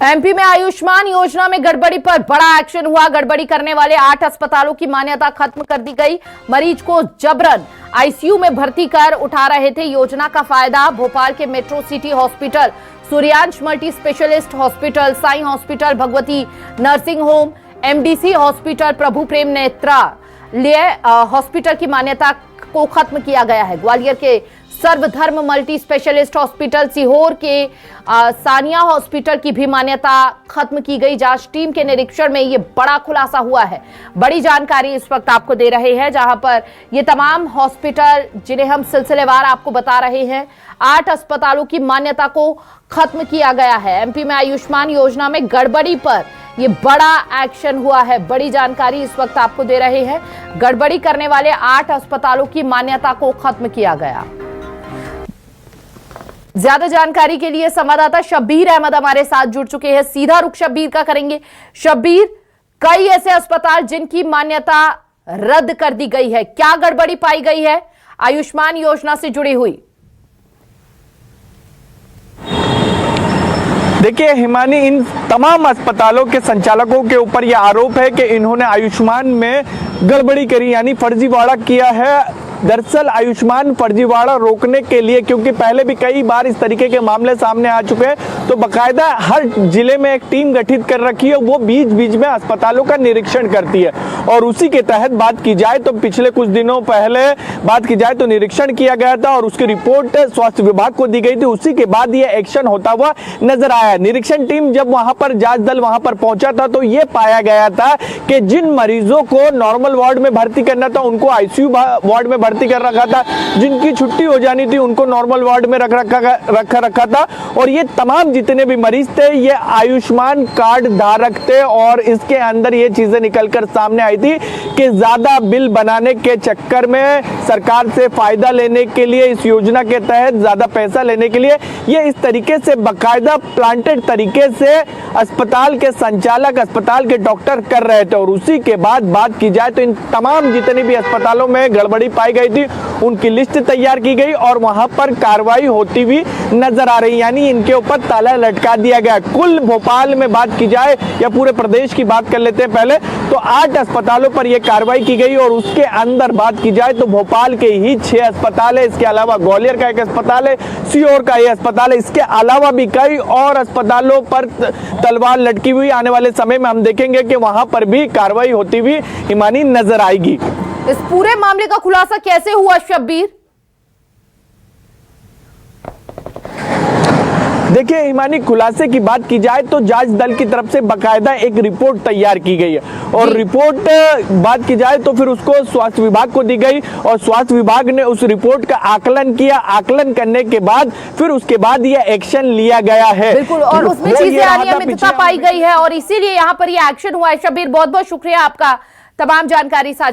MP में आयुष्मान योजना में गड़बड़ी पर बड़ा एक्शन हुआ। गड़बड़ी करने वाले 8 अस्पतालों की मान्यता खत्म कर दी गई। मरीज को जबरन आईसीयू में भर्ती कर उठा रहे थे योजना का फायदा। भोपाल के metro city hospital, Suryansh multi specialist hospital, Sai hospital, Bhagwati nursing home, MDC hospital, Prabhu Prem Netralaya hospital की मान्यता को खत्म किया गया है। ग्वालियर के सर्वधर्म मल्टी स्पेशलिस्ट हॉस्पिटल, सीहोर के सानिया हॉस्पिटल की भी मान्यता खत्म की गई। जांच टीम के निरीक्षण में यह बड़ा खुलासा हुआ है। बड़ी जानकारी इस वक्त आपको दे रहे हैं, जहां पर ये तमाम हॉस्पिटल जिन्हें हम सिलसिलेवार आपको बता रहे हैं, 8 अस्पतालों की मान्यता को खत्म किया गया है। एमपी में आयुष्मान योजना में गड़बड़ी पर ये बड़ा एक्शन हुआ है। बड़ी जानकारी इस वक्त आपको दे रहे हैं। गड़बड़ी करने वाले 8 अस्पतालों की मान्यता को खत्म किया गया। ज्यादा जानकारी के लिए संवाददाता शब्बीर अहमद हमारे साथ जुड़ चुके हैं। सीधा रुख शब्बीर का करेंगे। शब्बीर, कई ऐसे अस्पताल जिनकी मान्यता रद्द कर दी गई है, क्या गड़बड़ी पाई गई है आयुष्मान योजना से जुड़ी हुई? देखिए हिमानी, इन तमाम अस्पतालों के संचालकों के ऊपर यह आरोप है कि इन्होंने आयुष्मान में गड़बड़ी करी, यानी फर्जीवाड़ा किया है। दरअसल आयुष्मान फर्जीवाड़ा रोकने के लिए, क्योंकि पहले भी कई बार इस तरीके के मामले सामने आ चुके हैं, तो बाकायदा हर जिले में एक टीम गठित कर रखी है। वो बीच बीच में अस्पतालों का निरीक्षण करती है और उसी के तहत बात की जाए तो पिछले कुछ दिनों पहले बात की जाए तो निरीक्षण किया गया था और उसकी रिपोर्ट स्वास्थ्य विभाग को दी गई थी। उसी के बाद ये एक्शन होता हुआ नजर आया। निरीक्षण टीम जब वहां पर जांच दल वहां पर पहुंचा था तो ये पाया गया था कि जिन मरीजों को नॉर्मल वार्ड में भर्ती करना था उनको आईसीयू वार्ड में भर्ती कर रखा था, जिनकी छुट्टी हो जानी थी उनको नॉर्मल वार्ड में रखा था। और ये तमाम जितने भी मरीज थे ये आयुष्मान कार्ड धारक थे और इसके अंदर ये चीजें निकलकर सामने आई थी कि ज्यादा बिल बनाने के चक्कर में, सरकार से फायदा लेने के लिए, इस योजना के तहत ज्यादा पैसा लेने के लिए ये इस तरीके से बाकायदा प्लांटेड तरीके से अस्पताल के संचालक, अस्पताल के डॉक्टर कर रहे थे। और उसी के बाद बात की जाए तो इन तमाम जितने भी अस्पतालों में गड़बड़ी पाई गई थी उनकी लिस्ट तैयार की गई और वहां पर कार्रवाई होती हुई नजर आ रही, यानी इनके ऊपर ताला लटका दिया गया। कुल भोपाल में बात की जाए या पूरे प्रदेश की बात कर लेते हैं पहले, तो 8 अस्पतालों पर यह कार्रवाई की गई और उसके अंदर बात की जाए तो भोपाल के ही 6 अस्पताल है। इसके अलावा ग्वालियर का एक अस्पताल है, सीहोर का ये अस्पताल है। इसके अलावा भी कई और अस्पतालों पर तलवार लटकी हुई। आने वाले समय में हम देखेंगे कि वहां पर भी कार्रवाई होती हुई हिमानी नजर आएगी। इस पूरे मामले का खुलासा कैसे हुआ शब्बीर? देखिए हिमानी, खुलासे की बात की जाए तो जांच दल की तरफ से बाकायदा एक रिपोर्ट तैयार की गई है और रिपोर्ट बात की जाए तो फिर उसको स्वास्थ्य विभाग को दी गई और स्वास्थ्य विभाग ने उस रिपोर्ट का आकलन किया। आकलन करने के बाद फिर उसके बाद यह एक्शन लिया गया है। बिल्कुल, और उसमें चीजें अनियमितता पाई गई है और इसीलिए यहाँ पर यह एक्शन हुआ है। शब्बीर, बहुत बहुत शुक्रिया आपका तमाम जानकारी साझा